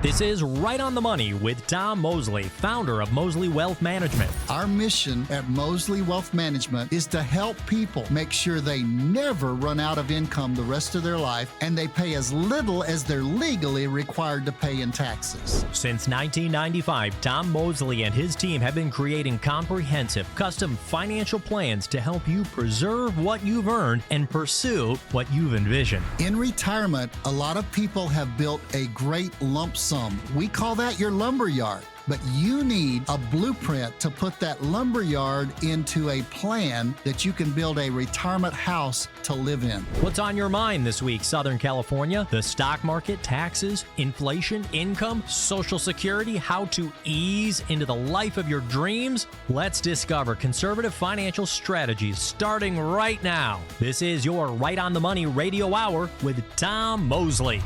This is Right on the Money with Tom Mosley, founder of Mosley Wealth Management. Our mission at Mosley Wealth Management is to help people make sure they never run out of income the rest of their life and they pay as little as they're legally required to pay in taxes. Since 1995, Tom Mosley and his team have been creating comprehensive, custom financial plans to help you preserve what you've earned and pursue what you've envisioned. In retirement, a lot of people have built a great lump sum. We call that your lumber yard. But you need a blueprint to put that lumber yard into a plan that you can build a retirement house to live in. What's on your mind this week, Southern California? The stock market, taxes, inflation, income, Social Security, how to ease into the life of your dreams? Let's discover conservative financial strategies starting right now. This is your Right on the Money Radio Hour with Tom Mosley.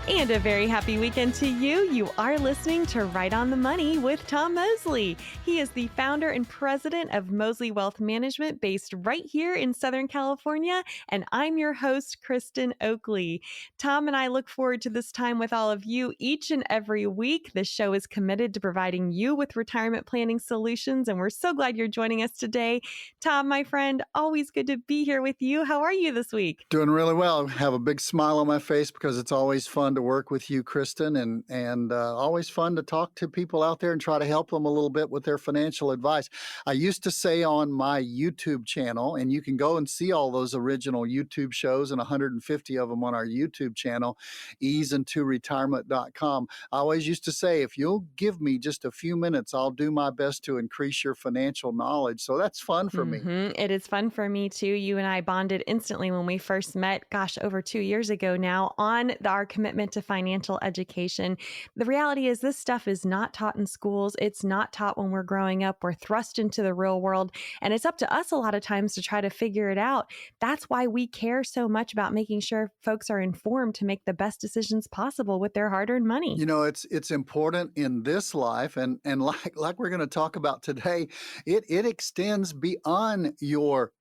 And a very happy weekend to you. You are listening to Right on the Money with Tom Mosley. He is the founder and president of Mosley Wealth Management based right here in Southern California. And I'm your host, Kristen Oakley. Tom and I look forward to this time with all of you each and every week. This show is committed to providing you with retirement planning solutions. And we're so glad you're joining us today. Tom, my friend, always good to be here with you. How are you this week? Doing really well. Have a big smile on my face because it's always fun to work with you, Kristen, and always fun to talk to people out there and try to help them a little bit with their financial advice. I used to say on my YouTube channel, and you can go and see all those original YouTube shows and 150 of them on our YouTube channel, easeintoretirement.com. I always used to say, if you'll give me just a few minutes, I'll do my best to increase your financial knowledge. So that's fun for me. It is fun for me too. You and I bonded instantly when we first met, over 2 years ago now, on our commitment to financial education. The reality is this stuff is not taught in schools. It's not taught when we're growing up. We're thrust into the real world. And it's up to us a lot of times to try to figure it out. That's why we care so much about making sure folks are informed to make the best decisions possible with their hard-earned money. You know, it's important in this life, and like we're going to talk about today, it extends beyond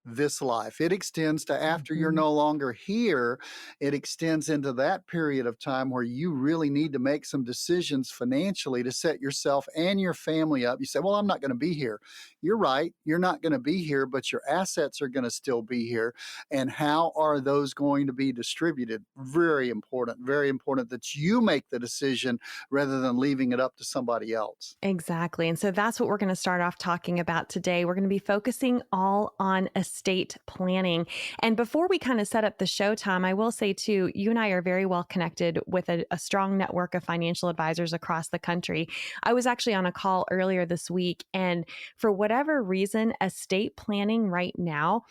this life. It extends to after you're no longer here. It extends into that period of time where you really need to make some decisions financially to set yourself and your family up. You say, well, I'm not going to be here. You're right. You're not going to be here, but your assets are going to still be here. And how are those going to be distributed? Very important that you make the decision rather than leaving it up to somebody else. Exactly. And so that's what we're going to start off talking about today. We're going to be focusing all on estate planning. And before we kind of set up the show, Tom, I will say too, you and I are very well connected with a strong network of financial advisors across the country. I was actually on a call earlier this week, and for whatever reason, estate planning right now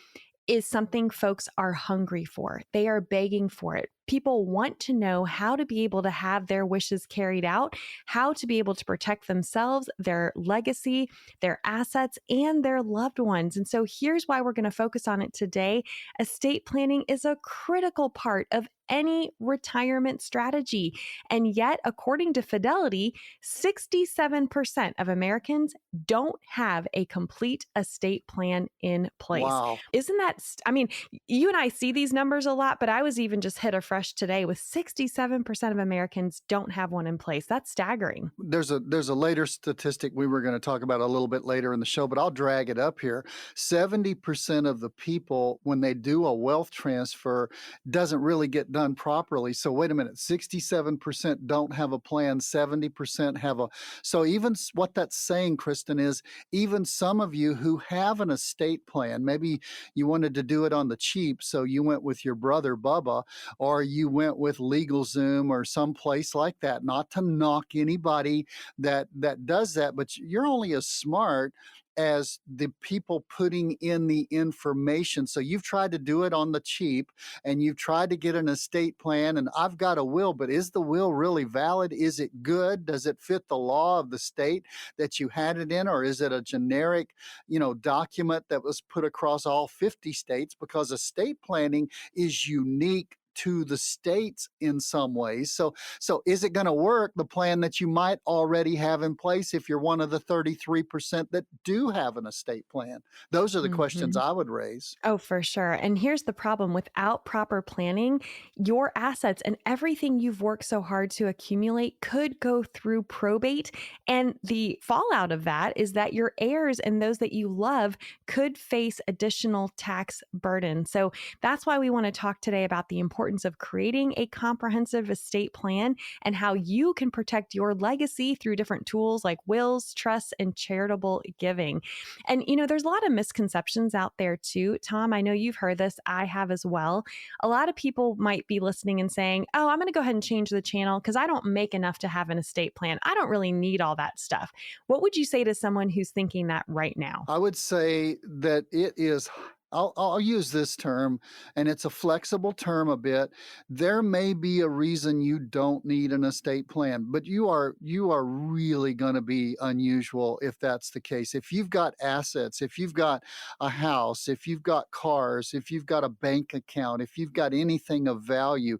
is something folks are hungry for. They are begging for it. People want to know how to be able to have their wishes carried out, how to be able to protect themselves, their legacy, their assets, and their loved ones. And so here's why we're going to focus on it today. Estate planning is a critical part of any retirement strategy. And yet, according to Fidelity, 67% of Americans don't have a complete estate plan in place. Wow. Isn't that, you and I see these numbers a lot, but I was even just hit afresh today with 67% of Americans don't have one in place. That's staggering. There's a later statistic we were going to talk about a little bit later in the show, but I'll drag it up here. 70% of the people, when they do a wealth transfer, doesn't really get done properly. So wait a minute, 67% don't have a plan, 70% have a. So even what that's saying, Kristen, is even some of you who have an estate plan, maybe you wanted to do it on the cheap, so you went with your brother Bubba, or you went with LegalZoom or some place like that. Not to knock anybody that does that, but you're only as smart as the people putting in the information. So you've tried to do it on the cheap and you've tried to get an estate plan, and I've got a will, but is the will really valid? Is it good? Does it fit the law of the state that you had it in? Or is it a generic, document that was put across all 50 states? Because estate planning is unique to the states in some ways. So is it going to work, the plan that you might already have in place if you're one of the 33% that do have an estate plan? Those are the questions Mhm. I would raise. Oh, for sure. And here's the problem: without proper planning, your assets and everything you've worked so hard to accumulate could go through probate. And the fallout of that is that your heirs and those that you love could face additional tax burden. So that's why we want to talk today about the importance of creating a comprehensive estate plan and how you can protect your legacy through different tools like wills, trusts, and charitable giving. And, there's a lot of misconceptions out there too. Tom, I know you've heard this. I have as well. A lot of people might be listening and saying, oh, I'm going to go ahead and change the channel because I don't make enough to have an estate plan. I don't really need all that stuff. What would you say to someone who's thinking that right now? I would say that it is, I'll use this term, and it's a flexible term a bit. There may be a reason you don't need an estate plan, but you are really going to be unusual if that's the case. If you've got assets, if you've got a house, if you've got cars, if you've got a bank account, if you've got anything of value,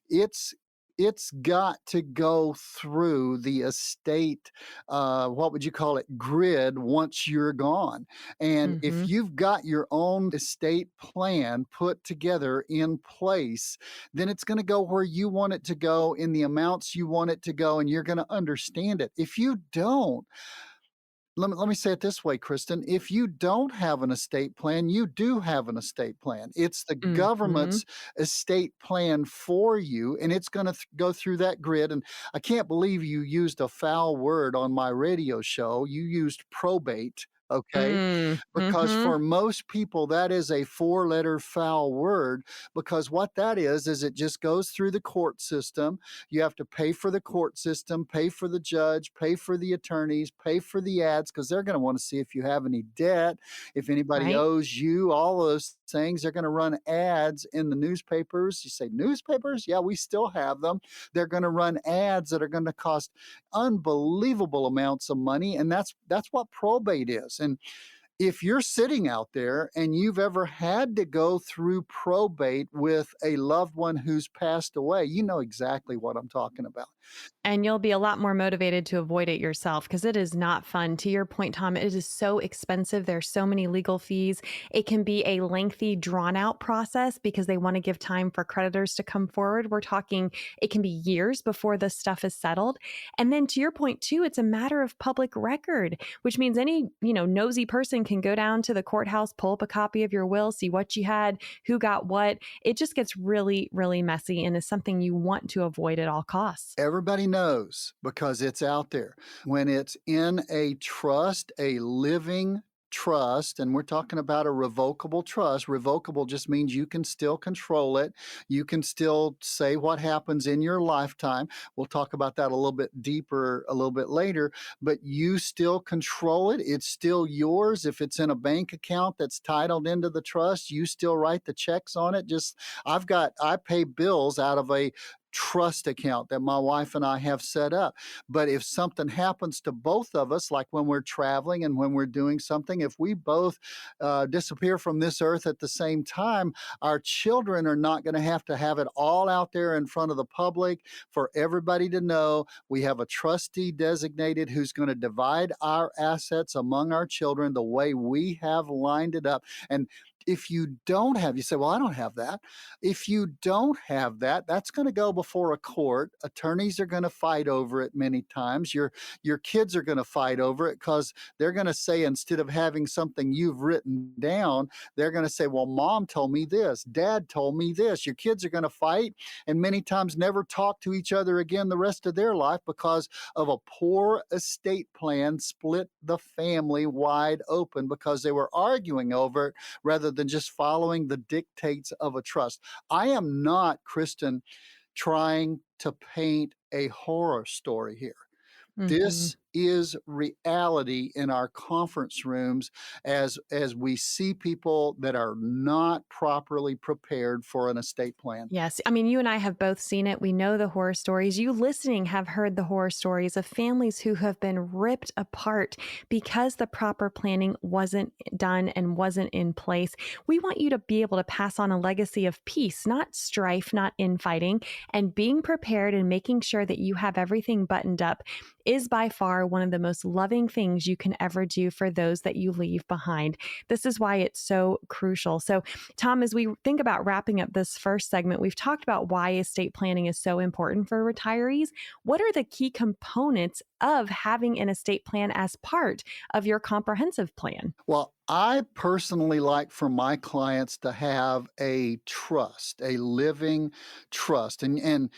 it's got to go through the estate, what would you call it, grid once you're gone. And if Hmm. you've got your own estate plan put together in place, then it's going to go where you want it to go in the amounts you want it to go, and you're going to understand it. If you don't, let me say it this way, Kristen. If you don't have an estate plan, you do have an estate plan. It's the Hmm. government's estate plan for you, and it's going to go through that grid. And I can't believe you used a foul word on my radio show. You used probate. Okay. Because Hmm. for most people, that is a four-letter foul word, because what that is it just goes through the court system. You have to pay for the court system, pay for the judge, pay for the attorneys, pay for the ads, because they're going to want to see if you have any debt, if anybody Right. owes you, all those things. They're going to run ads in the newspapers. You say, newspapers? Yeah, we still have them. They're going to run ads that are going to cost unbelievable amounts of money. And that's what probate is. And if you're sitting out there and you've ever had to go through probate with a loved one who's passed away, you know exactly what I'm talking about. And you'll be a lot more motivated to avoid it yourself because it is not fun. To your point, Tom, it is so expensive. There's so many legal fees. It can be a lengthy, drawn out process because they want to give time for creditors to come forward. We're talking, it can be years before this stuff is settled. And then to your point, too, it's a matter of public record, which means any, nosy person can go down to the courthouse, pull up a copy of your will, see what you had, who got what. It just gets really, really messy and is something you want to avoid at all costs. Everybody knows because it's out there. When it's in a trust, a living trust, and we're talking about a revocable trust. Revocable just means you can still control it. You can still say what happens in your lifetime. We'll talk about that a little bit deeper a little bit later, but you still control it. It's still yours. If it's in a bank account that's titled into the trust, you still write the checks on it. I pay bills out of a trust account that my wife and I have set up. But if something happens to both of us, like when we're traveling and when we're doing something, if we both disappear from this earth at the same time, our children are not going to have it all out there in front of the public for everybody to know. We have a trustee designated who's going to divide our assets among our children the way we have lined it up. And if you don't have, you say, well, I don't have that. If you don't have that, that's going to go before a court. Attorneys are going to fight over it many times. Your kids are going to fight over it because they're going to say, instead of having something you've written down, they're going to say, well, mom told me this, dad told me this. Your kids are going to fight and many times never talk to each other again the rest of their life because of a poor estate plan split the family wide open because they were arguing over it rather than just following the dictates of a trust. I am not, Kristen, trying to paint a horror story here. Hmm. This is reality in our conference rooms as we see people that are not properly prepared for an estate plan. Yes. I mean, you and I have both seen it. We know the horror stories. You listening have heard the horror stories of families who have been ripped apart because the proper planning wasn't done and wasn't in place. We want you to be able to pass on a legacy of peace, not strife, not infighting, and being prepared and making sure that you have everything buttoned up is by far one of the most loving things you can ever do for those that you leave behind. This is why it's so crucial. So, Tom, as we think about wrapping up this first segment, we've talked about why estate planning is so important for retirees. What are the key components of having an estate plan as part of your comprehensive plan? Well, I personally like for my clients to have a trust, a living trust. And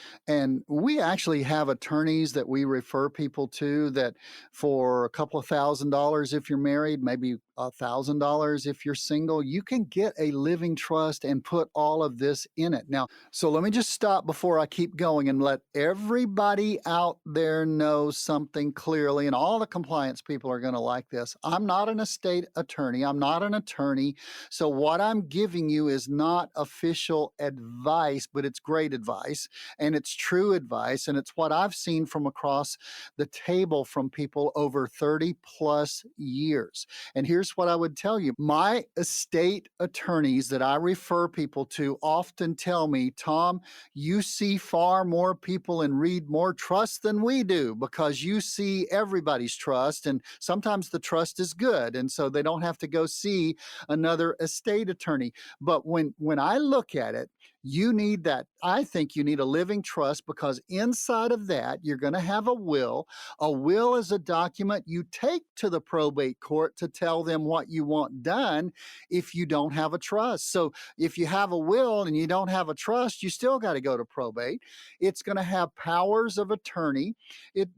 we actually have attorneys that we refer people to that for a couple of $1,000 if you're married, maybe $1,000 if you're single, you can get a living trust and put all of this in it. Now, so let me just stop before I keep going and let everybody out there know something clearly, and all the compliance people are going to like this. I'm not an estate attorney. I'm not an attorney. So what I'm giving you is not official advice, but it's great advice and it's true advice. And it's what I've seen from across the table from people over 30 plus years. And here's what I would tell you. My estate attorneys that I refer people to often tell me, Tom, you see far more people and read more trust than we do because you see everybody's trust. And sometimes the trust is good. And so they don't have to go see another estate attorney. But when I look at it, you need that. I think you need a living trust because inside of that, you're going to have a will. A will is a document you take to the probate court to tell them what you want done if you don't have a trust. So if you have a will and you don't have a trust, you still got to go to probate. It's going to have powers of attorney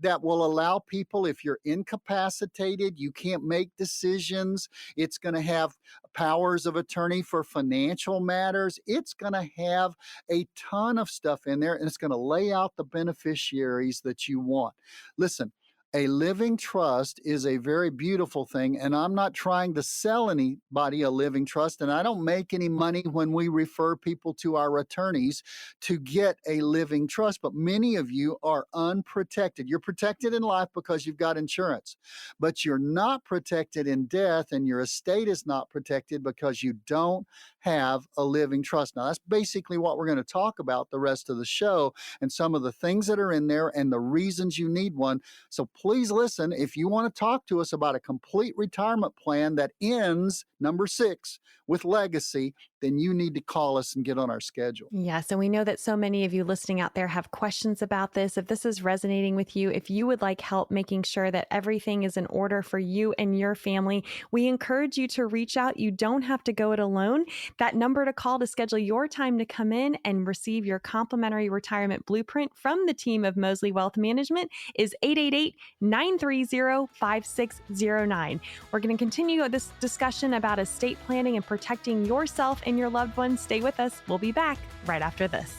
that will allow people, if you're incapacitated, you can't make decisions. It's going to have powers of attorney for financial matters. It's going to have a ton of stuff in there, and it's going to lay out the beneficiaries that you want. Listen, a living trust is a very beautiful thing, and I'm not trying to sell anybody a living trust, and I don't make any money when we refer people to our attorneys to get a living trust, but many of you are unprotected. You're protected in life because you've got insurance, but you're not protected in death, and your estate is not protected because you don't have a living trust. Now, that's basically what we're going to talk about the rest of the show and some of the things that are in there and the reasons you need one. So please listen. If you want to talk to us about a complete retirement plan that ends, number 6, with legacy, then you need to call us and get on our schedule. Yes. And we know that so many of you listening out there have questions about this. If this is resonating with you, if you would like help making sure that everything is in order for you and your family, we encourage you to reach out. You don't have to go it alone. That number to call to schedule your time to come in and receive your complimentary retirement blueprint from the team of Mosley Wealth Management is 888-930-5609. We're going to continue this discussion about estate planning and protecting yourself and your loved ones. Stay with us. We'll be back right after this.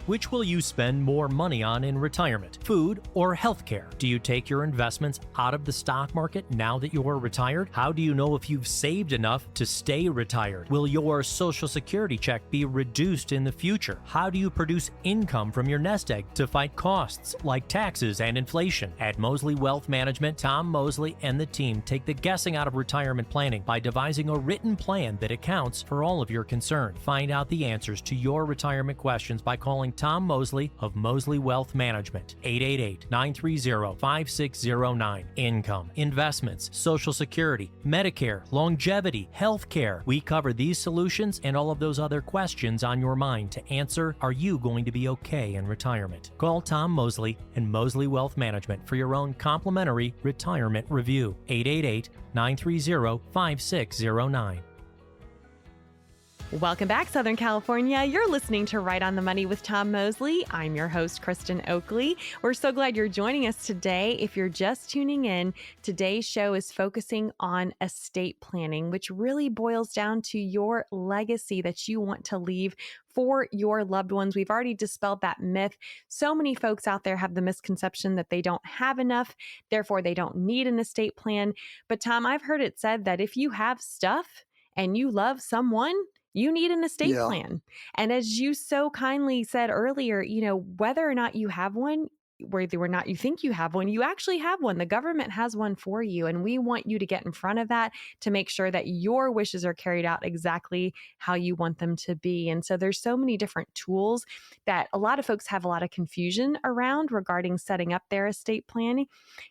Which will you spend more money on in retirement, food or healthcare? Do you take your investments out of the stock market now that you're retired? How do you know if you've saved enough to stay retired? Will your Social Security check be reduced in the future? How do you produce income from your nest egg to fight costs like taxes and inflation? At Mosley Wealth Management, Tom Mosley and the team take the guessing out of retirement planning by devising a written plan that accounts for all of your concerns. Find out the answers to your retirement questions by calling Tom Mosley of Mosley Wealth Management, 888-930-5609. Income, investments, Social Security, Medicare, longevity, health care. We cover these solutions and all of those other questions on your mind to answer, are you going to be okay in retirement? Call Tom Mosley and Mosley Wealth Management for your own complimentary retirement review, 888-930-5609. Welcome back, Southern California. You're listening to Right on the Money with Tom Mosley. I'm your host, Kristen Oakley. We're so glad you're joining us today. If you're just tuning in, today's show is focusing on estate planning, which really boils down to your legacy that you want to leave for your loved ones. We've already dispelled that myth. So many folks out there have the misconception that they don't have enough, therefore they don't need an estate plan. But Tom, I've heard it said that if you have stuff and you love someone, you need an estate Yeah. plan. And as you so kindly said earlier, whether or not you have one, whether or not you think you have one, you actually have one. The government has one for you. And we want you to get in front of that to make sure that your wishes are carried out exactly how you want them to be. And so there's so many different tools that a lot of folks have a lot of confusion around regarding setting up their estate planning.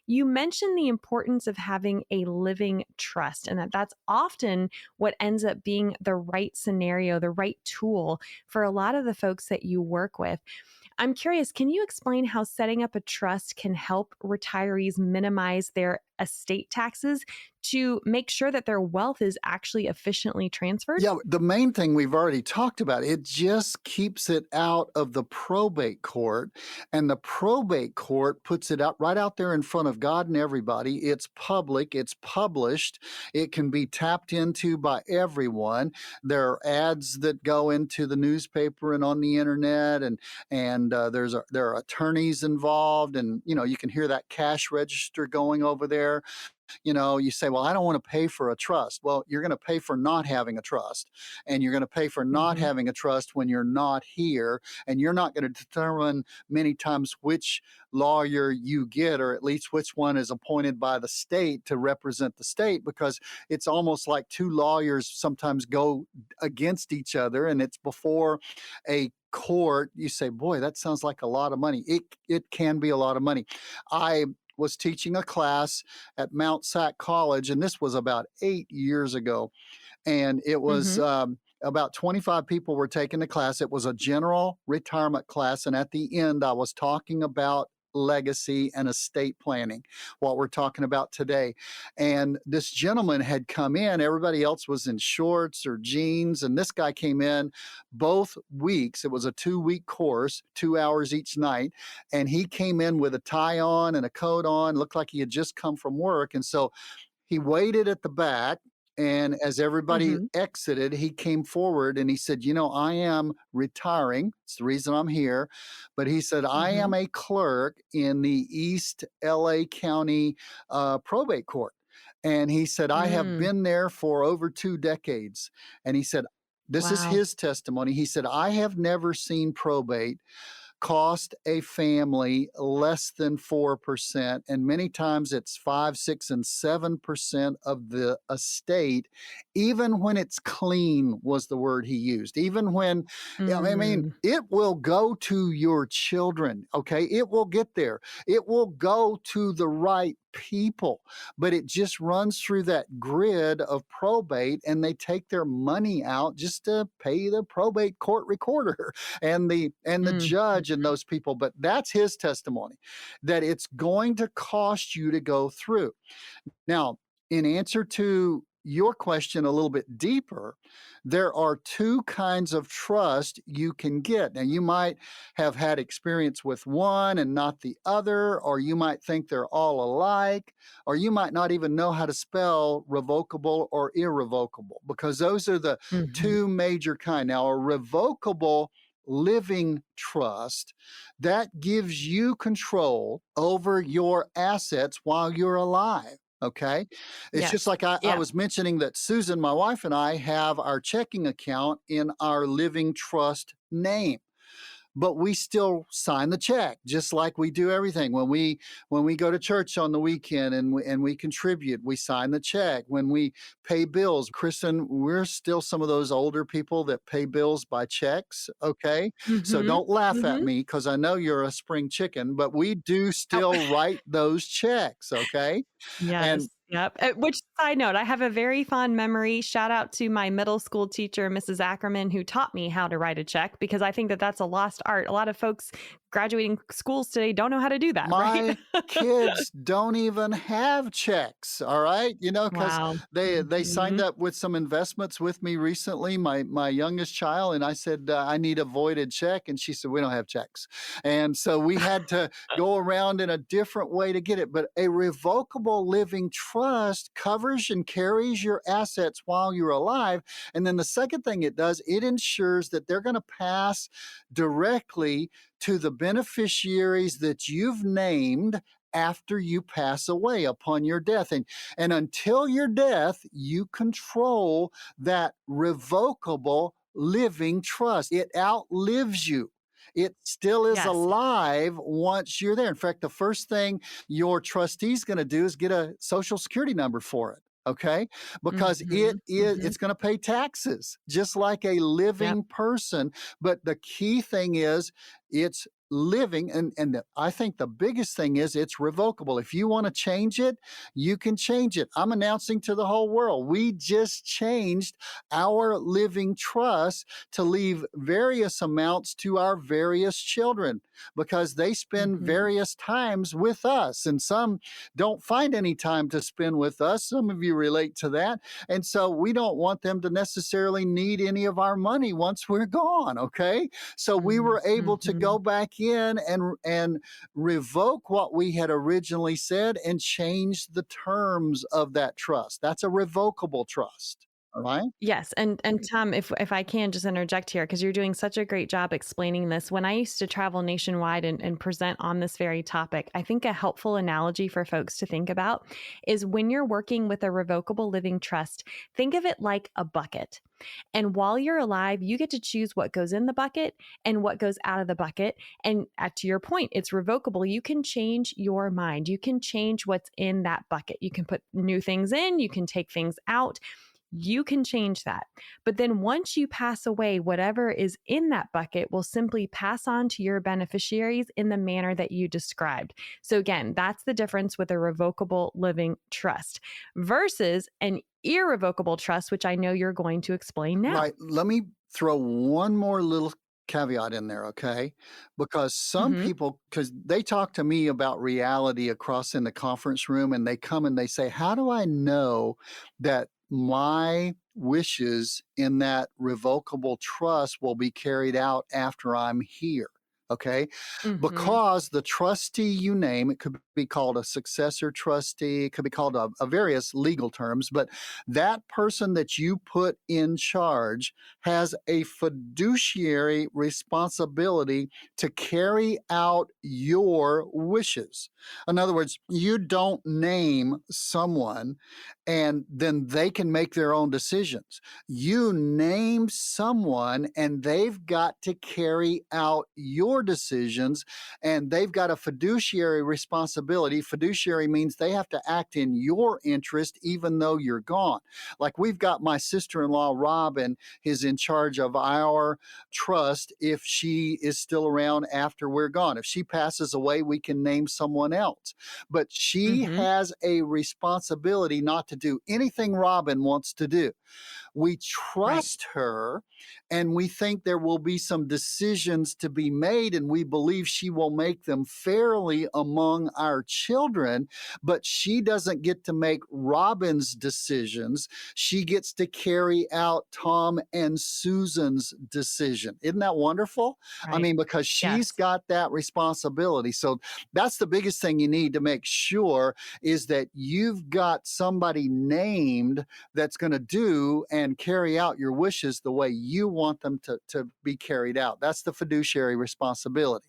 You mentioned the importance of having a living trust, and that's often what ends up being the right scenario, the right tool for a lot of the folks that you work with. I'm curious, can you explain how setting up a trust can help retirees minimize their estate taxes to make sure that their wealth is actually efficiently transferred? Yeah, the main thing we've already talked about, it just keeps it out of the probate court, and the probate court puts it out right out there in front of God and everybody. It's public, it's published, it can be tapped into by everyone. There are ads that go into the newspaper and on the internet, and there are attorneys involved, and you can hear that cash register going over there. You say, well, I don't want to pay for a trust. Well, you're going to pay for not having a trust, and you're going to pay for not Mm-hmm. having a trust when you're not here, and you're not going to determine many times which lawyer you get, or at least which one is appointed by the state to represent the state, because it's almost like two lawyers sometimes go against each other, and it's before a court. You say, boy, that sounds like a lot of money. It can be a lot of money. I was teaching a class at Mount Sac College, and this was about 8 years ago. And it was Mm-hmm. about 25 people were taking the class. It was a general retirement class. And at the end, I was talking about legacy and estate planning, what we're talking about today. And this gentleman had come in. Everybody else was in shorts or jeans. And this guy came in both weeks. It was a 2-week course, 2 hours each night. And he came in with a tie on and a coat on, looked like he had just come from work. And so he waited at the back, and as everybody Mm-hmm. exited, he came forward and he said, I am retiring. It's the reason I'm here. But he said, I Mm-hmm. am a clerk in the East LA County probate court. And he said, I have Mm. been there for over 2 decades. And he said, this is Wow. his testimony. He said, I have never seen probate cost a family less than 4%. And many times it's 5, 6, and 7% of the estate, even when it's clean, was the word he used. Even when, I mean, Mm. it will go to your children, okay? It will get there. It will go to the right people, but it just runs through that grid of probate, and they take their money out just to pay the probate court recorder and the Mm. judge and those people. But that's his testimony, that it's going to cost you to go through. Now, in answer to your question a little bit deeper, there are 2 kinds of trust you can get. Now, you might have had experience with one and not the other, or you might think they're all alike, or you might not even know how to spell revocable or irrevocable, because those are the Mm-hmm. 2 major kinds. Now, a revocable living trust, that gives you control over your assets while you're alive. Okay. It's just Yes. like I Yep. was mentioning that Susan, my wife, and I have our checking account in our living trust name, but we still sign the check just like we do everything. When we go to church on the weekend and we contribute, we sign the check. When we pay bills, Kristen, we're still some of those older people that pay bills by checks, okay? So Mm-hmm. don't laugh at Mm-hmm. me, because I know you're a spring chicken, but we do Oh. still write those checks, okay? Yes. And Yep. Which side note, I have a very fond memory. Shout out to my middle school teacher, Mrs. Ackerman, who taught me how to write a check, because I think that that's a lost art. A lot of folks graduating schools today don't know how to do that, right? My kids don't even have checks, all right? You know, because Wow. they signed Mhm. up with some investments with me recently, my youngest child, and I said, "I need a voided check," and she said, "We don't have checks." And so we had to go around in a different way to get it. But a revocable living trust covers and carries your assets while you're alive. And then the second thing it does, it ensures that they're gonna pass directly to the beneficiaries that you've named after you pass away upon your death. And until your death, you control that revocable living trust. It outlives you. It still is Yes. alive once you're there. In fact, the first thing your trustee's going to do is get a social security number for it. Okay, because Mhm. Mhm. it's going to pay taxes just like a Yep. living person. But the key thing is it's living, I think the biggest thing is it's revocable. If you want to change it, you can change it. I'm announcing to the whole world, we just changed our living trust to leave various amounts to our various children because they spend Mhm. various times with us, and some don't find any time to spend with us. Some of you relate to that. And so we don't want them to necessarily need any of our money once we're gone, okay? So we Mm, were able to go mhm. back in and revoke what we had originally said and change the terms of that trust. That's a revocable trust. All right. Yes, and Tom, if I can just interject here, because you're doing such a great job explaining this. When I used to travel nationwide and present on this very topic, I think a helpful analogy for folks to think about is when you're working with a revocable living trust, think of it like a bucket. And while you're alive, you get to choose what goes in the bucket and what goes out of the bucket. And to your point, it's revocable. You can change your mind. You can change what's in that bucket. You can put new things in, you can take things out. You can change that. But then once you pass away, whatever is in that bucket will simply pass on to your beneficiaries in the manner that you described. So, again, that's the difference with a revocable living trust versus an irrevocable trust, which I know you're going to explain now. Right. Let me throw one more little caveat in there, okay? Because some Hmm. people, because they talk to me about reality across in the conference room, and they come and they say, "How do I know that my wishes in that revocable trust will be carried out after I'm here?" Okay, Hmm. because the trustee you name, it could be called a successor trustee, it could be called a various legal terms, but that person that you put in charge has a fiduciary responsibility to carry out your wishes. In other words, you don't name someone and then they can make their own decisions. You name someone and they've got to carry out your decisions, and they've got a fiduciary responsibility. Fiduciary means they have to act in your interest even though you're gone. Like we've got my sister-in-law Robin is in charge of our trust if she is still around after we're gone. If she passes away, we can name someone else. But she Hmm. has a responsibility not to do anything Robin wants to do. We Right. trust her and we think there will be some decisions to be made, and we believe she will make them fairly among our children, but she doesn't get to make Robin's decisions. She gets to carry out Tom and Susan's decision. Isn't that wonderful? I Right. mean, because she's Yes. got that responsibility. So that's the biggest thing you need to make sure is that you've got somebody named that's going to do and carry out your wishes the way you want them to be carried out. That's the fiduciary responsibility.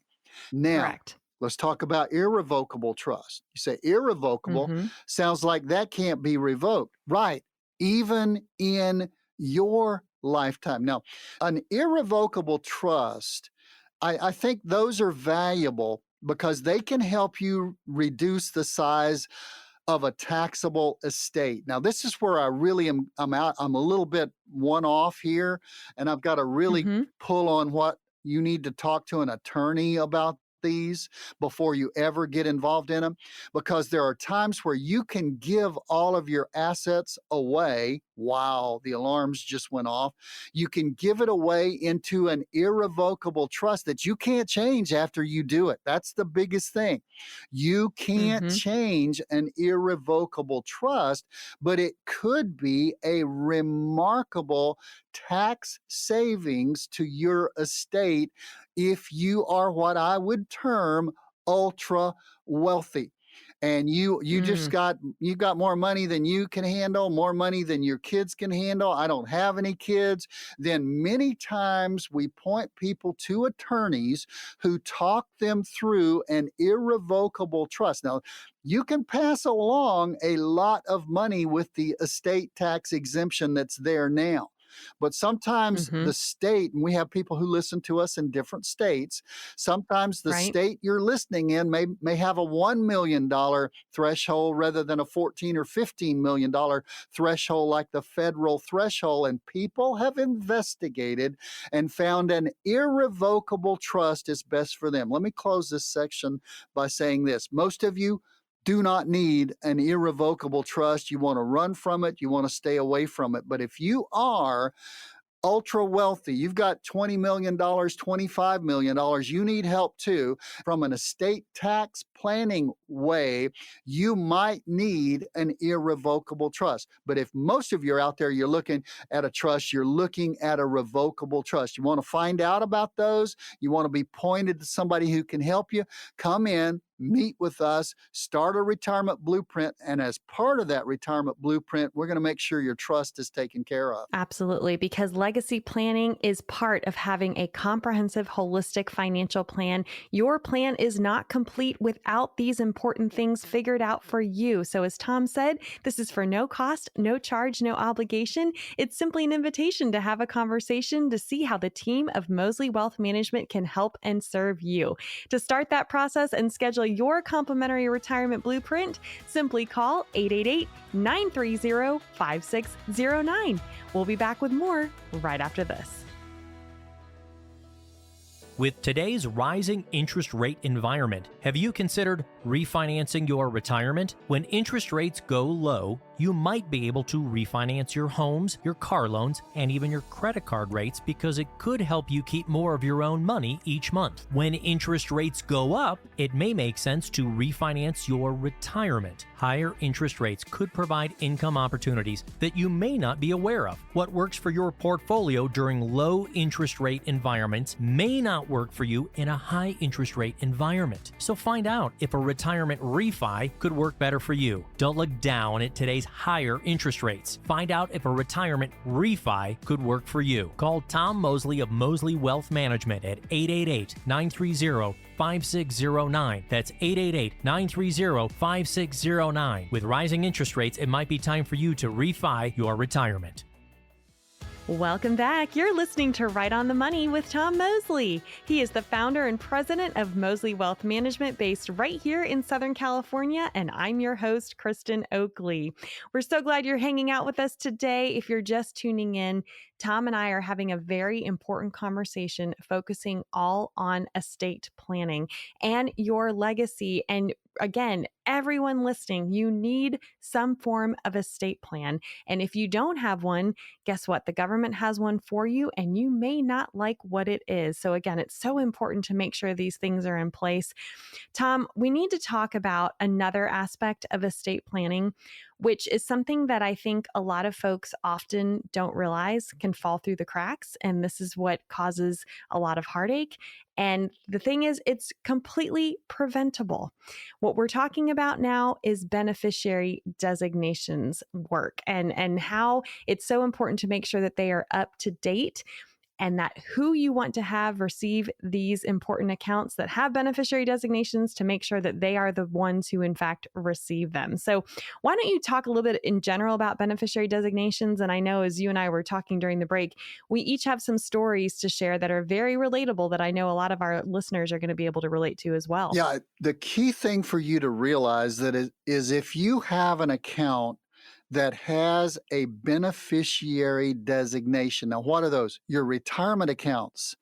Now, Correct. let's talk about irrevocable trust. You say irrevocable, Hmm. sounds like that can't be revoked. Right. Even in your lifetime. Now, an irrevocable trust, I think those are valuable because they can help you reduce the size of a taxable estate. Now, this is where I really am I'm a little bit one off here, and I've got to really Hmm. pull on what you need to talk to an attorney about these before you ever get involved in them, because there are times where you can give all of your assets away. Wow, the alarms just went off. You can give it away into an irrevocable trust that you can't change after you do it. That's the biggest thing. You can't change an irrevocable trust, but it could be a remarkable tax savings to your estate if you are what I would term ultra wealthy. And you just got more money than you can handle, more money than your kids can handle. I don't have any kids. Then many times we point people to attorneys who talk them through an irrevocable trust. Now, you can pass along a lot of money with the estate tax exemption that's there now. But sometimes the state, and we have people who listen to us in different states, sometimes the state you're listening in may have a $1 million threshold rather than a $14 or $15 million threshold like the federal threshold. And people have investigated and found an irrevocable trust is best for them. Let me close this section by saying this. Most of you do not need an irrevocable trust. You want to run from it. You want to stay away from it. But if you are ultra wealthy, you've got $20 million, $25 million, you need help too. From an estate tax planning way, you might need an irrevocable trust. But if most of you are out there, you're looking at a trust, you're looking at a revocable trust. You want to find out about those, you want to be pointed to somebody who can help you, come in, meet with us, start a retirement blueprint. And as part of that retirement blueprint, we're going to make sure your trust is taken care of. Absolutely, because legacy planning is part of having a comprehensive, holistic financial plan. Your plan is not complete without these important things figured out for you. So as Tom said, this is for no cost, no charge, no obligation. It's simply an invitation to have a conversation to see how the team of Mosley Wealth Management can help and serve you. To start that process and schedule your complimentary retirement blueprint, simply call 888-930-5609. We'll be back with more right after this. With today's rising interest rate environment, have you considered refinancing your retirement? When interest rates go low, you might be able to refinance your homes, your car loans, and even your credit card rates because it could help you keep more of your own money each month. When interest rates go up, it may make sense to refinance your retirement. Higher interest rates could provide income opportunities that you may not be aware of. What works for your portfolio during low interest rate environments may not work for you in a high interest rate environment. So find out if a retirement refi could work better for you. Don't look down at today's higher interest rates. Find out if a retirement refi could work for you. Call Tom Mosley of Mosley Wealth Management at 888-930-5609. That's 888-930-5609. With rising interest rates, it might be time for you to refi your retirement. Welcome back. You're listening to Right on the Money with Tom Mosley. He is the founder and president of Mosley Wealth Management based right here in Southern California, and I'm your host, Kristen Oakley. We're so glad you're hanging out with us today. If you're just tuning in, Tom and I are having a very important conversation focusing all on estate planning and your legacy. And again, everyone listening, you need some form of estate plan. And if you don't have one, guess what? The government has one for you, and you may not like what it is. So again, it's so important to make sure these things are in place. Tom, we need to talk about another aspect of estate planning, which is something that I think a lot of folks often don't realize can fall through the cracks. And this is what causes a lot of heartache. And the thing is, it's completely preventable. What we're talking about now is beneficiary designations work and how it's so important to make sure that they are up to date, and that who you want to have receive these important accounts that have beneficiary designations to make sure that they are the ones who in fact receive them. So why don't you talk a little bit in general about beneficiary designations? And I know as you and I were talking during the break, we each have some stories to share that are very relatable that I know a lot of our listeners are going to be able to relate to as well. Yeah, the key thing for you to realize that is if you have an account that has a beneficiary designation. Now, what are those? Your retirement accounts,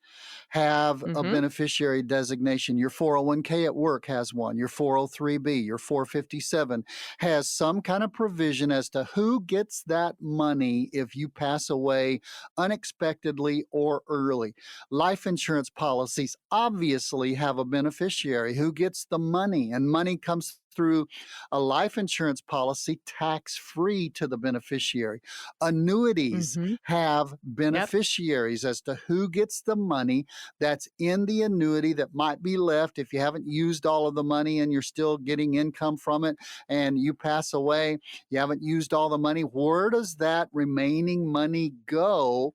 have a Mm-hmm. beneficiary designation. Your 401k at work has one. Your 403b, your 457 has some kind of provision as to who gets that money if you pass away unexpectedly or early. Life insurance policies obviously have a beneficiary who gets the money, and money comes through a life insurance policy tax-free to the beneficiary. Annuities Mm-hmm. have Yep. beneficiaries as to who gets the money that's in the annuity that might be left if you haven't used all of the money and you're still getting income from it and you pass away, you haven't used all the money. Where does that remaining money go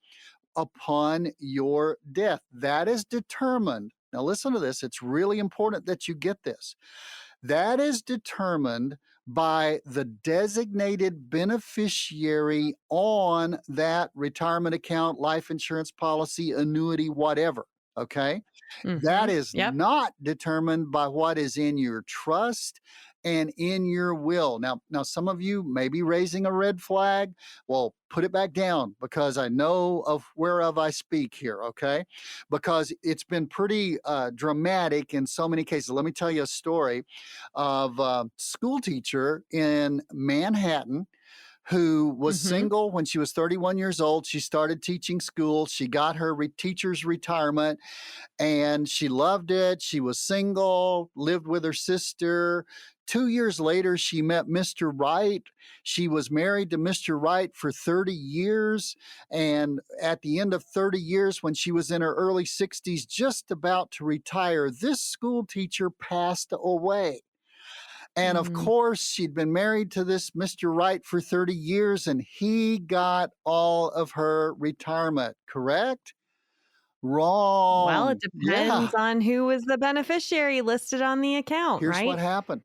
upon your death? That is determined. Now, listen to this. It's really important that you get this. That is determined by the designated beneficiary on that retirement account, life insurance policy, annuity, whatever. Okay. Mm-hmm. That is Yep. not determined by what is in your trust and in your will. Now, some of you may be raising a red flag. Well, put it back down because I know of whereof I speak here, okay? Because it's been pretty dramatic in so many cases. Let me tell you a story of a school teacher in Manhattan who was Mm-hmm. single when she was 31 years old. She started teaching school. She got her teacher's retirement and she loved it. She was single, lived with her sister. 2 years later, she met Mr. Right. She was married to Mr. Right for 30 years. And at the end of 30 years, when she was in her early 60s, just about to retire, this school teacher passed away. And of Mm. course, she'd been married to this Mr. Right for 30 years, and he got all of her retirement, correct? Well, it Wrong. Yeah. depends on who was the beneficiary listed on the account, Here's what right? happened.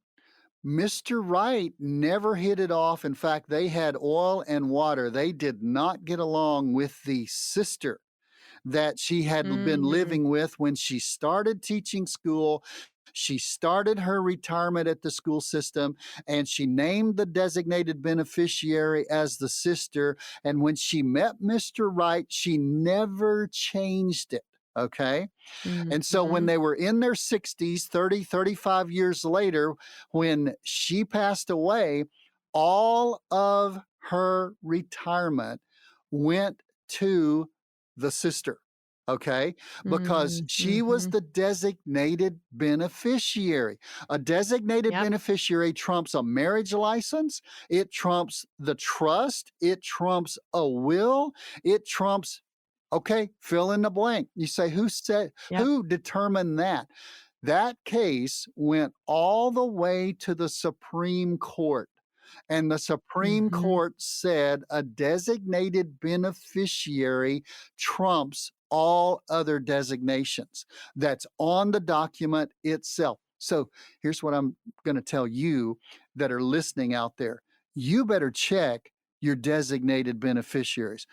Mr. Right never hit it off. In fact, they had oil and water. They did not get along with the sister that she had been Mm-hmm. living with when she started teaching school. She started her retirement at the school system and she named the designated beneficiary as the sister. And when she met Mr. Right, she never changed it. Okay. And so when Mm-hmm. they were in their 60s, 30, 35 years later, when she passed away, all of her retirement went to the sister. Okay, because she was Mm-hmm. the designated beneficiary. A designated Yep. beneficiary trumps a marriage license, it trumps the trust, it trumps a will, it trumps. Okay, fill in the blank. You say, Yep. who determined that? That case went all the way to the Supreme Court. And the Supreme Mm-hmm. Court said a designated beneficiary trumps all other designations. That's on the document itself. So here's what I'm going to tell you that are listening out there. You better check your designated beneficiaries.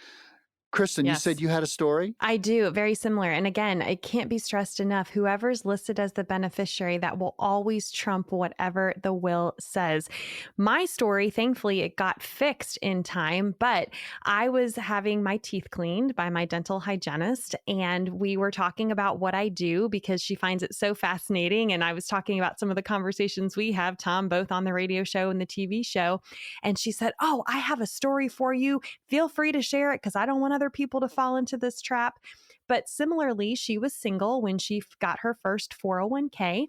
Kristen, you said Yes. you had a story? I do, very similar. And again, it can't be stressed enough. Whoever's listed as the beneficiary, that will always trump whatever the will says. My story, thankfully, it got fixed in time, but I was having my teeth cleaned by my dental hygienist, and we were talking about what I do because she finds it so fascinating. And I was talking about some of the conversations we have, Tom, both on the radio show and the TV show. And she said, "Oh, I have a story for you. Feel free to share it because I don't want other people to fall into this trap." But similarly, she was single when she got her first 401k.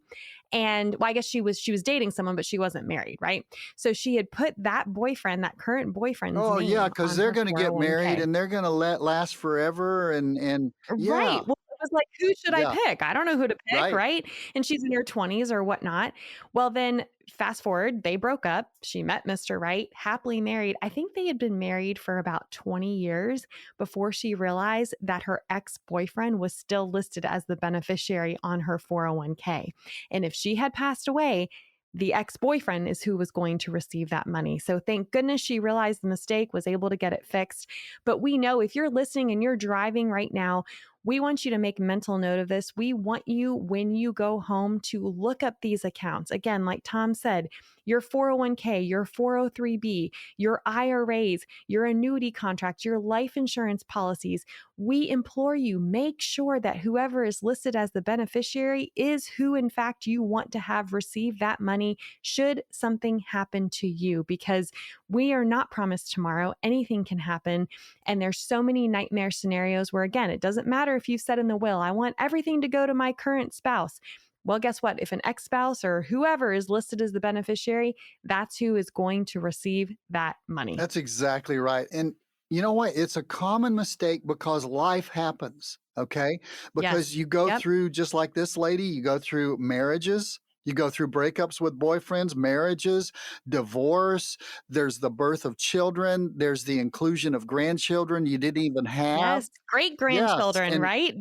And well, I guess she was dating someone, but she wasn't married, right? So she had put that boyfriend, that current boyfriend's Oh, yeah, name because on they're her going to get married 401k. and they're going to last forever. And Right. yeah, Well, it was like, who should I yeah, pick? I don't know who to pick, right. right? And she's in her 20s or whatnot. Well, then fast forward, they broke up. She met Mr. Right, happily married. I think they had been married for about 20 years before she realized that her ex boyfriend was still listed as the beneficiary on her 401k. And if she had passed away, the ex boyfriend is who was going to receive that money. So thank goodness she realized the mistake, was able to get it fixed. But we know if you're listening and you're driving right now, We want you to make mental note of this. We want you, when you go home, to look up these accounts. Again, like Tom said, your 401k, your 403b, your IRAs, your annuity contracts, your life insurance policies. We implore you, make sure that whoever is listed as the beneficiary is who, in fact, you want to have receive that money should something happen to you, because we are not promised tomorrow. Anything can happen. And there's so many nightmare scenarios where, again, it doesn't matter if you've said in the will, I want everything to go to my current spouse. Well, guess what? If an ex-spouse or whoever is listed as the beneficiary, that's who is going to receive that money. That's exactly right. And you know what? It's a common mistake because life happens, okay? Because Yes. you go Yep. through, just like this lady, you go through marriages, you go through breakups with boyfriends, marriages, divorce, there's the birth of children, there's the inclusion of grandchildren you didn't even have. Yes. Great Yes, grandchildren, right?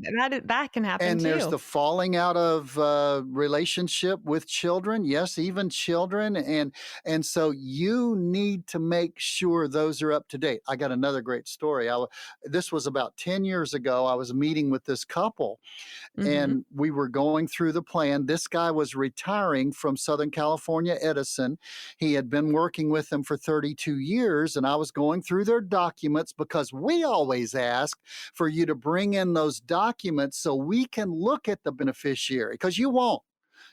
That can happen and there's too. the falling out of relationship with children, yes, even children, and so you need to make sure those are up to date. I got another great story. This was about 10 years ago. I was meeting with this couple, Mm-hmm. and we were going through the plan. This guy was retiring from Southern California Edison. He had been working with them for 32 years, and I was going through their documents because we always ask for you to bring in those documents so we can look at the beneficiary, because you won't.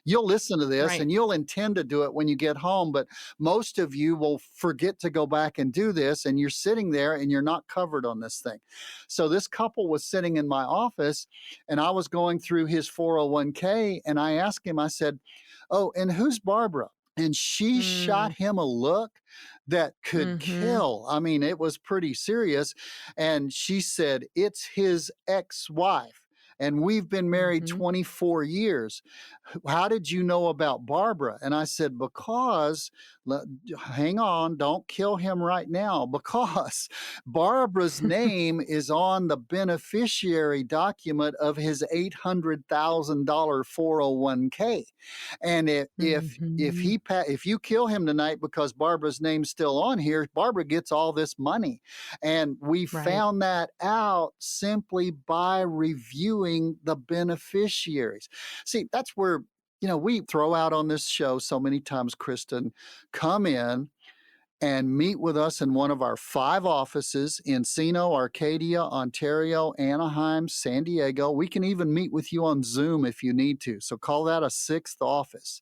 You'll listen to this Right. and you'll intend to do it when you get home, but most of you will forget to go back and do this, and you're sitting there and you're not covered on this thing. So this couple was sitting in my office, and I was going through his 401k, and I asked him, I said, "Oh, and who's Barbara?" And she shot him a look that could Mm-hmm. kill. I mean, it was pretty serious. And she said, "It's his ex-wife. And we've been married Mm-hmm. 24 years. How did you know about Barbara?" And I said, "Because, hang on, don't kill him right now, because Barbara's name is on the beneficiary document of his $800,000 401k. And Mm-hmm. if you kill him tonight because Barbara's name's still on here, Barbara gets all this money." And we Right. found that out simply by reviewing the beneficiaries. See, that's where, we throw out on this show so many times, Kristen, come in and meet with us in one of our 5 offices: Encino, Arcadia, Ontario, Anaheim, San Diego. We can even meet with you on Zoom if you need to. So call that a 6th office.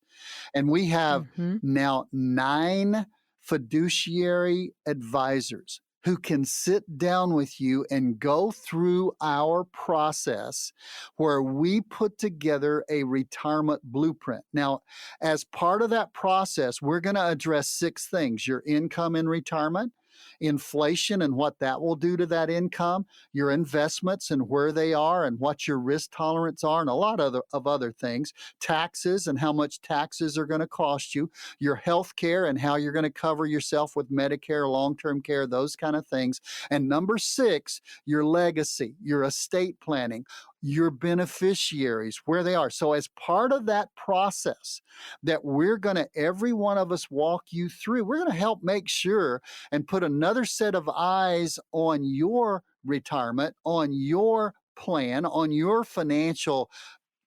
And we have Mm-hmm. now 9 fiduciary advisors who can sit down with you and go through our process where we put together a retirement blueprint. Now, as part of that process, we're going to address 6 things: your income in retirement, inflation and what that will do to that income, your investments and where they are and what your risk tolerance are, and a lot of other things, taxes and how much taxes are going to cost you, your health care and how you're going to cover yourself with Medicare, long-term care, those kind of things. And number 6, your legacy, your estate planning, your beneficiaries, where they are. So as part of that process that we're going to, every one of us, walk you through, we're going to help make sure and put another set of eyes on your retirement, on your plan, on your financial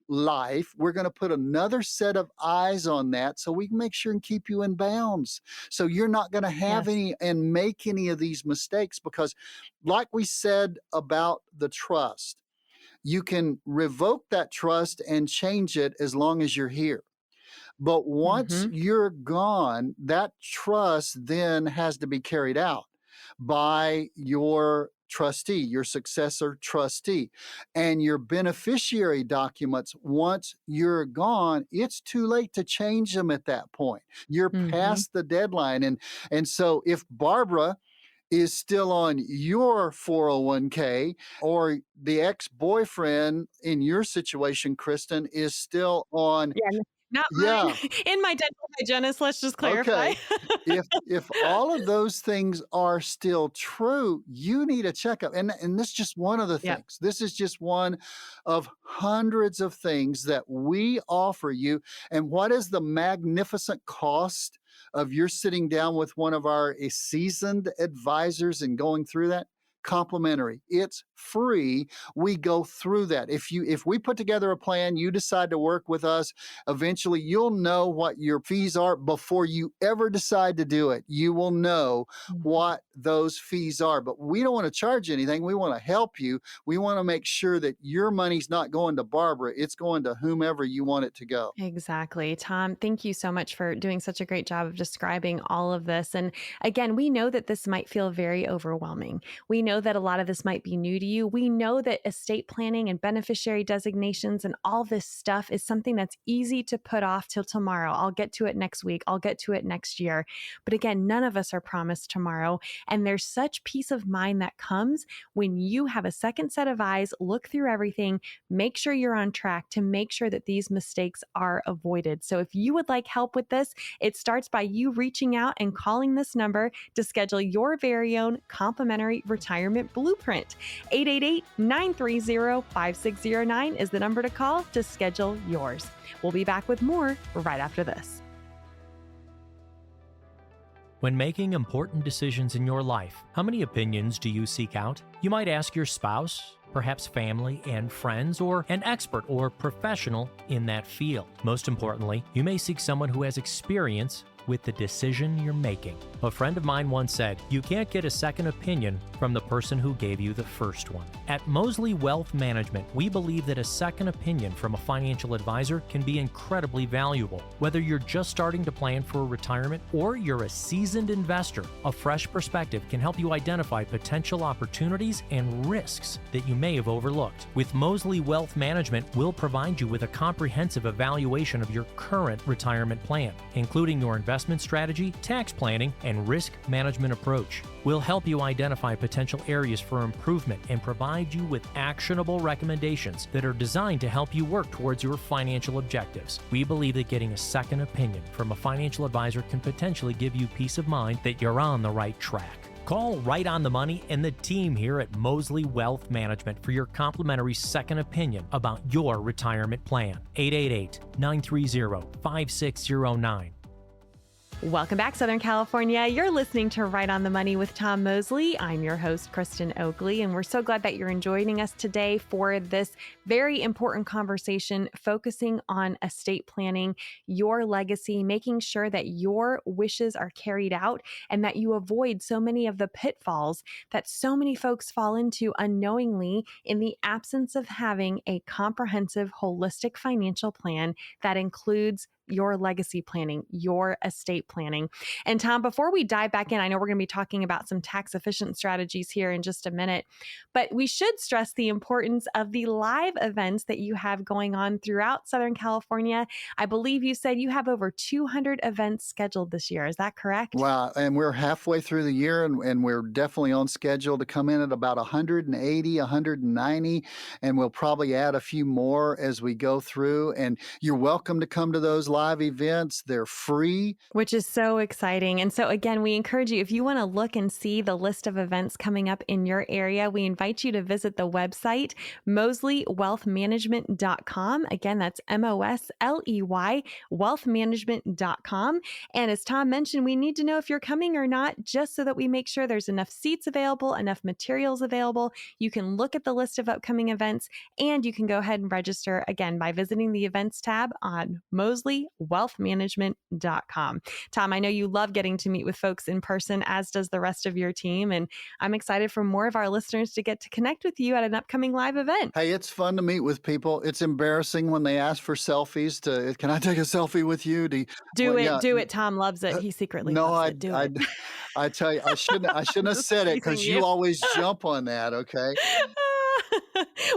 life. We're going to put another set of eyes on that so we can make sure and keep you in bounds. So you're not going to have Yes. any and make any of these mistakes, because like we said about the trust, you can revoke that trust and change it as long as you're here. But once Mm-hmm. you're gone, that trust then has to be carried out by your trustee, your successor trustee. And your beneficiary documents, once you're gone, it's too late to change them at that point. You're Mm-hmm. past the deadline. And so if Barbara is still on your 401k, or the ex-boyfriend in your situation, Kristen, is still on, Yeah. Not mine. yeah, In my dental hygienist, let's just clarify. okay. If all of those things are still true, you need a checkup. And this is just one of the Yep. things. This is just one of hundreds of things that we offer you. And what is the magnificent cost of your sitting down with one of our seasoned advisors and going through that? complimentary. It's free. We go through that. If we put together a plan, you decide to work with us, eventually you'll know what your fees are before you ever decide to do it. You will know what those fees are. But we don't want to charge anything. We want to help you. We want to make sure that your money's not going to Barbara. It's going to whomever you want it to go. Exactly. Tom, thank you so much for doing such a great job of describing all of this. And again, we know that this might feel very overwhelming. We know that a lot of this might be new to you. We know that estate planning and beneficiary designations and all this stuff is something that's easy to put off till tomorrow. I'll get to it next week. I'll get to it next year. But again, none of us are promised tomorrow. And there's such peace of mind that comes when you have a second set of eyes, look through everything, make sure you're on track to make sure that these mistakes are avoided. So if you would like help with this, it starts by you reaching out and calling this number to schedule your very own complimentary retirement blueprint. 888-930-5609 is the number to call to schedule yours. We'll be back with more right after this. When making important decisions in your life, how many opinions do you seek out? You might ask your spouse, perhaps family and friends, or an expert or professional in that field. Most importantly, you may seek someone who has experience with the decision you're making. A friend of mine once said, "You can't get a second opinion from the person who gave you the first one." At Mosley Wealth Management, we believe that a second opinion from a financial advisor can be incredibly valuable. Whether you're just starting to plan for retirement or you're a seasoned investor, a fresh perspective can help you identify potential opportunities and risks that you may have overlooked. With Mosley Wealth Management, we'll provide you with a comprehensive evaluation of your current retirement plan, including your investment strategy, tax planning, and risk management approach. We'll help you identify potential areas for improvement and provide you with actionable recommendations that are designed to help you work towards your financial objectives. We believe that getting a second opinion from a financial advisor can potentially give you peace of mind that you're on the right track. Call Right on the Money and the team here at Mosley Wealth Management for your complimentary second opinion about your retirement plan. 888-930-5609. Welcome back, Southern California. You're listening to Right on the Money with Tom Mosley. I'm your host, Kristen Oakley, and we're so glad that you're joining us today for this very important conversation focusing on estate planning, your legacy, making sure that your wishes are carried out and that you avoid so many of the pitfalls that so many folks fall into unknowingly in the absence of having a comprehensive, holistic financial plan that includes your legacy planning, your estate planning. And Tom, before we dive back in, I know we're going to be talking about some tax efficient strategies here in just a minute, but we should stress the importance of the live events that you have going on throughout Southern California. I believe you said you have over 200 events scheduled this year. Is that correct? Wow. And we're halfway through the year, and we're definitely on schedule to come in at about 180, 190, and we'll probably add a few more as we go through. And you're welcome to come to those live events. They're free. Which is so exciting. And so again, we encourage you, if you want to look and see the list of events coming up in your area, we invite you to visit the website, mosleywealthmanagement.com. Again, that's MOSLEY wealthmanagement.com. And as Tom mentioned, we need to know if you're coming or not, just so that we make sure there's enough seats available, enough materials available. You can look at the list of upcoming events, and you can go ahead and register again by visiting the events tab on mosleywealthmanagement.com. Tom, I know you love getting to meet with folks in person, as does the rest of your team. And I'm excited for more of our listeners to get to connect with you at an upcoming live event. Hey, it's fun to meet with people. It's embarrassing when they ask for selfies can I take a selfie with you? Do it. Tom loves it. He secretly loves it. I tell you, I shouldn't have said it because you always jump on that. Okay.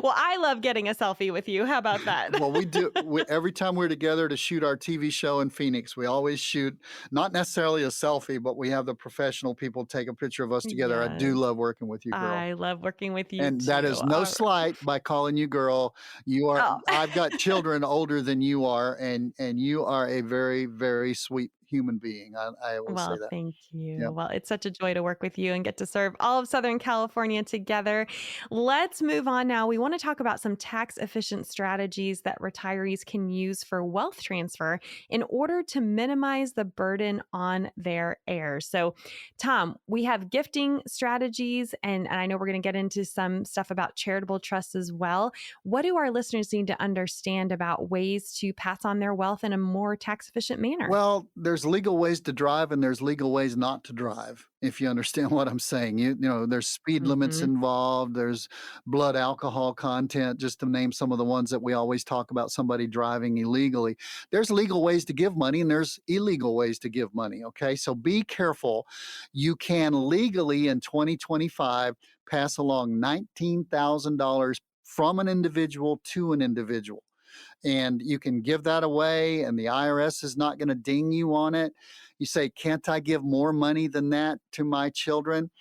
Well, I love getting a selfie with you. How about that? Well, we do. Every time we're together to shoot our TV show in Phoenix, we always shoot not necessarily a selfie, but we have the professional people take a picture of us together. Yes. I do love working with you, girl. I love working with you, and that is no slight by calling you girl. You are. Oh. I've got children older than you are, and you are a very, very sweet human being. I will say Well, that. thank Yeah. you. Well, it's such a joy to work with you and get to serve all of Southern California together. Let's move on now. We want to talk about some tax efficient strategies that retirees can use for wealth transfer in order to minimize the burden on their heirs. So, Tom, we have gifting strategies, and I know we're going to get into some stuff about charitable trusts as well. What do our listeners need to understand about ways to pass on their wealth in a more tax efficient manner? Well, there's legal ways to drive and there's legal ways not to drive, if you understand what I'm saying. There's speed limits Hmm. involved, there's blood alcohol content, just to name some of the ones that we always talk about somebody driving illegally. There's legal ways to give money and there's illegal ways to give money. Okay. So be careful. You can legally in 2025 pass along $19,000 from an individual to an individual, and you can give that away and the IRS is not going to ding you on it. You say, can't I give more money than that to my children?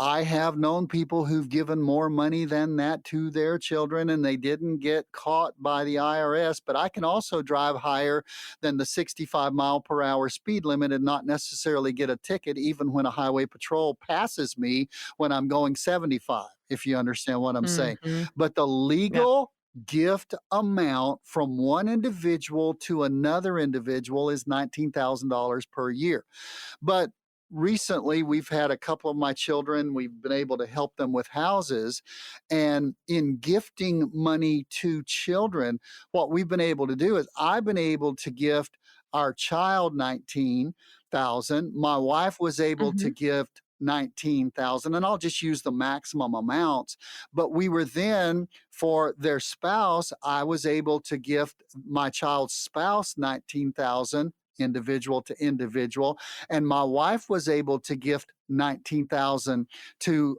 I have known people who've given more money than that to their children and they didn't get caught by the IRS. But I can also drive higher than the 65-mile-per-hour speed limit and not necessarily get a ticket, even when a highway patrol passes me when I'm going 75, if you understand what I'm saying. Hmm. But the Yep. legal gift amount from one individual to another individual is $19,000 per year. But recently, we've had a couple of my children, we've been able to help them with houses. And in gifting money to children, what we've been able to do is I've been able to gift our child 19,000. My wife was able to Hmm. gift 19,000, and I'll just use the maximum amounts. But we were then, for their spouse, I was able to gift my child's spouse 19,000, individual to individual, and my wife was able to gift 19,000 to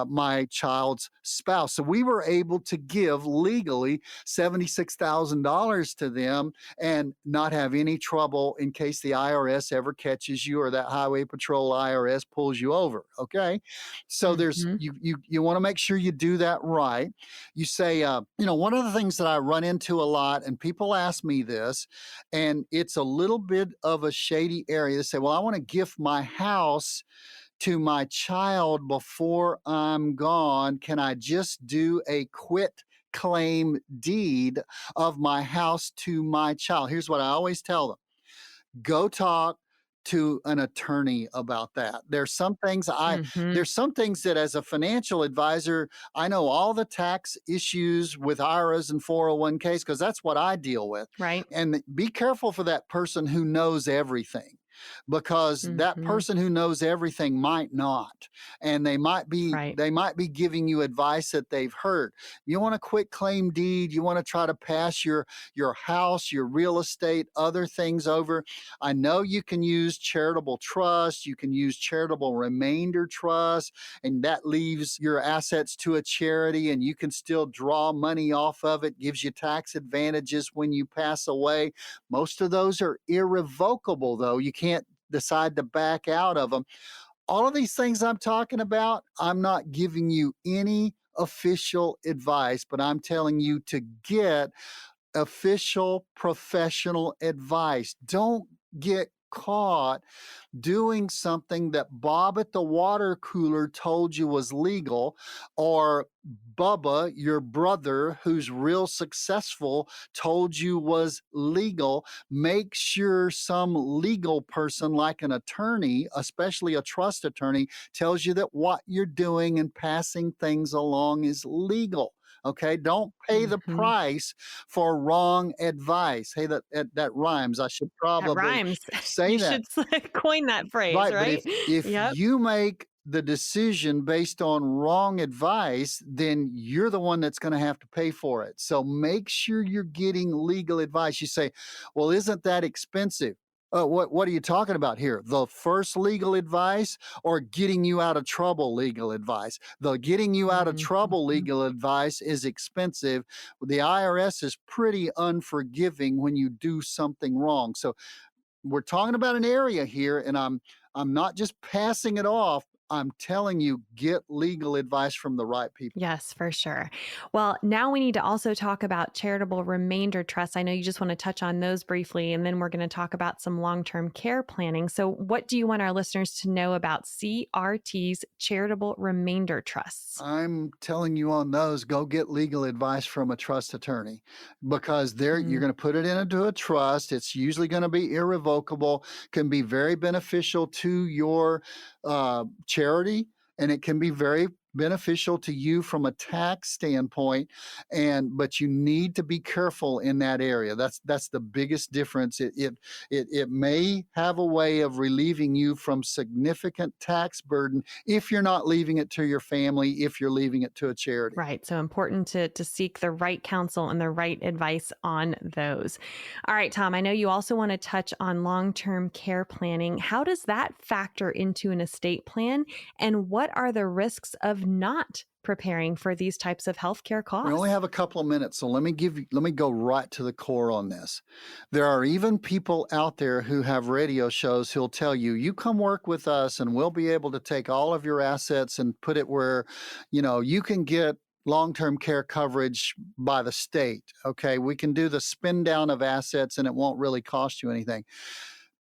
my child's spouse. So we were able to give legally $76,000 to them and not have any trouble in case the IRS ever catches you or that highway patrol IRS pulls you over. Okay, so there's Hmm. you want to make sure you do that right. You say, one of the things that I run into a lot, and people ask me this, and it's a little bit of a shady area. They say, well, I want to gift my house to my child before I'm gone. Can I just do a quit claim deed of my house to my child? Here's what I always tell them: go talk to an attorney about that. Hmm. There's some things that as a financial advisor, I know all the tax issues with IRAs and 401ks because that's what I deal with. Right. And be careful for that person who knows everything, because that Hmm. person who knows everything might not, and Right. they might be giving you advice that they've heard. You want to quit claim deed, you want to try to pass your house, your real estate, other things over. I know you can use charitable trust, you can use charitable remainder trust, and that leaves your assets to a charity and you can still draw money off of it, gives you tax advantages when you pass away. Most of those are irrevocable, though. You can't decide to back out of them. All of these things I'm talking about, I'm not giving you any official advice, but I'm telling you to get official professional advice. Don't get caught doing something that Bob at the water cooler told you was legal, or Bubba, your brother, who's real successful, told you was legal. Make sure some legal person, like an attorney, especially a trust attorney, tells you that what you're doing and passing things along is legal. Okay, don't pay the Hmm. price for wrong advice. Hey, that rhymes. I should That probably rhymes. say You that. should coin that phrase, Right, but right? if Yep. you make the decision based on wrong advice, then you're the one that's going to have to pay for it. So make sure you're getting legal advice. You say, "Well, isn't that expensive?" What are you talking about here? The first legal advice or getting you out of trouble legal advice? The getting you out of trouble Mhm. legal advice is expensive. The IRS is pretty unforgiving when you do something wrong. So we're talking about an area here, and I'm not just passing it off. I'm telling you, get legal advice from the right people. Yes, for sure. Well, now we need to also talk about charitable remainder trusts. I know you just want to touch on those briefly, and then we're going to talk about some long-term care planning. So what do you want our listeners to know about CRT's charitable remainder trusts? I'm telling you on those, go get legal advice from a trust attorney, because you're going to put it into a trust. It's usually going to be irrevocable, can be very beneficial to your charity, and it can be very beneficial to you from a tax standpoint. But you need to be careful in that area. That's the biggest difference. It may have a way of relieving you from significant tax burden if you're not leaving it to your family, if you're leaving it to a charity. Right. So important to seek the right counsel and the right advice on those. All right, Tom, I know you also want to touch on long-term care planning. How does that factor into an estate plan? And what are the risks of not preparing for these types of healthcare costs? We only have a couple of minutes, so let me go right to the core on this. There are even people out there who have radio shows who'll tell you, you come work with us and we'll be able to take all of your assets and put it where, you can get long-term care coverage by the state. Okay, we can do the spin down of assets and it won't really cost you anything.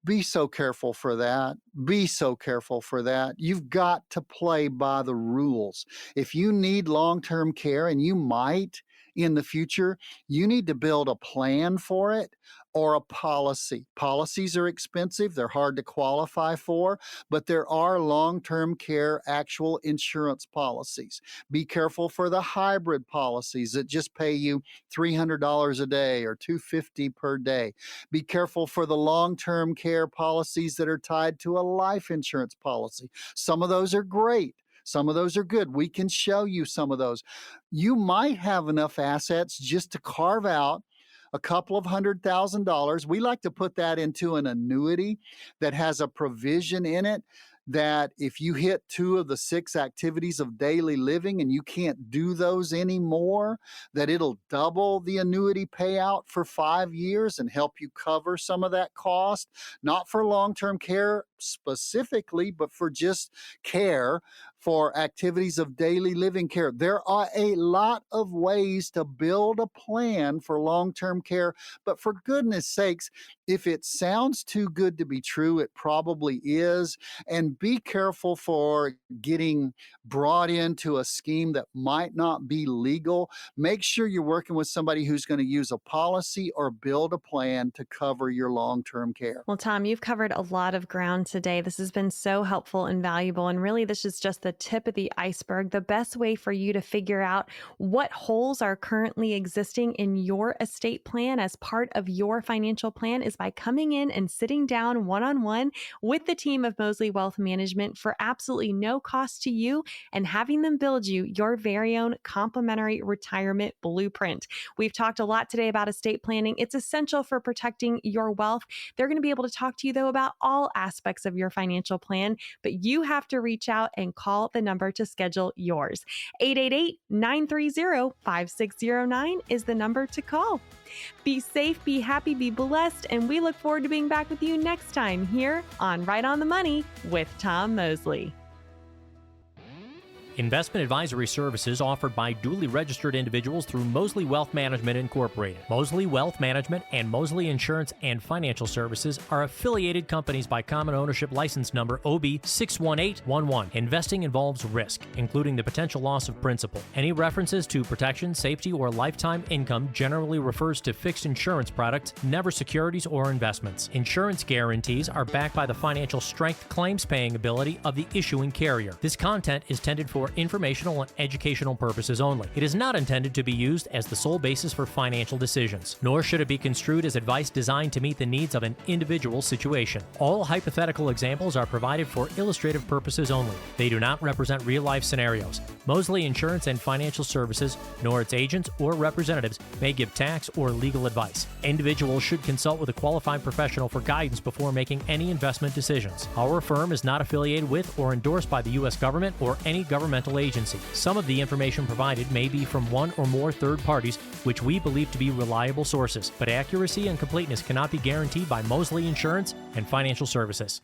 Be so careful for that. Be so careful for that. You've got to play by the rules. If you need long-term care, and you might in the future, you need to build a plan for it or a policy. Policies are expensive. They're hard to qualify for, but there are long-term care actual insurance policies. Be careful for the hybrid policies that just pay you $300 a day or $250 per day. Be careful for the long-term care policies that are tied to a life insurance policy. Some of those are great. Some of those are good. We can show you some of those. You might have enough assets just to carve out a couple of $100,000. We like to put that into an annuity that has a provision in it that if you hit 2 of the 6 activities of daily living and you can't do those anymore, that it'll double the annuity payout for 5 years and help you cover some of that cost, not for long-term care specifically, but for just care for activities of daily living care. There are a lot of ways to build a plan for long-term care, but for goodness sakes, if it sounds too good to be true, it probably is. And be careful for getting brought into a scheme that might not be legal. Make sure you're working with somebody who's going to use a policy or build a plan to cover your long-term care. Well, Tom, you've covered a lot of ground today. This has been so helpful and valuable. And really, this is just the tip of the iceberg. The best way for you to figure out what holes are currently existing in your estate plan as part of your financial plan is by coming in and sitting down one-on-one with the team of Mosley Wealth Management for absolutely no cost to you and having them build you your very own complimentary retirement blueprint. We've talked a lot today about estate planning. It's essential for protecting your wealth. They're going to be able to talk to you, though, about all aspects of your financial plan, but you have to reach out and call the number to schedule yours. 888-930-5609 is the number to call. Be safe, be happy, be blessed, and we look forward to being back with you next time here on Right on the Money with Tom Mosley. Investment advisory services offered by duly registered individuals through Mosley Wealth Management Incorporated. Mosley Wealth Management and Mosley Insurance and Financial Services are affiliated companies by common ownership license number OB61811. Investing involves risk, including the potential loss of principal. Any references to protection, safety, or lifetime income generally refers to fixed insurance products, never securities or investments. Insurance guarantees are backed by the financial strength, claims paying ability of the issuing carrier. This content is intended for informational and educational purposes only. It is not intended to be used as the sole basis for financial decisions, nor should it be construed as advice designed to meet the needs of an individual situation. All hypothetical examples are provided for illustrative purposes only. They do not represent real-life scenarios. Mosley Insurance and Financial Services, nor its agents or representatives, may give tax or legal advice. Individuals should consult with a qualified professional for guidance before making any investment decisions. Our firm is not affiliated with or endorsed by the U.S. government or any governmental agency. Some of the information provided may be from one or more third parties, which we believe to be reliable sources, but accuracy and completeness cannot be guaranteed by Mosley Insurance and Financial Services.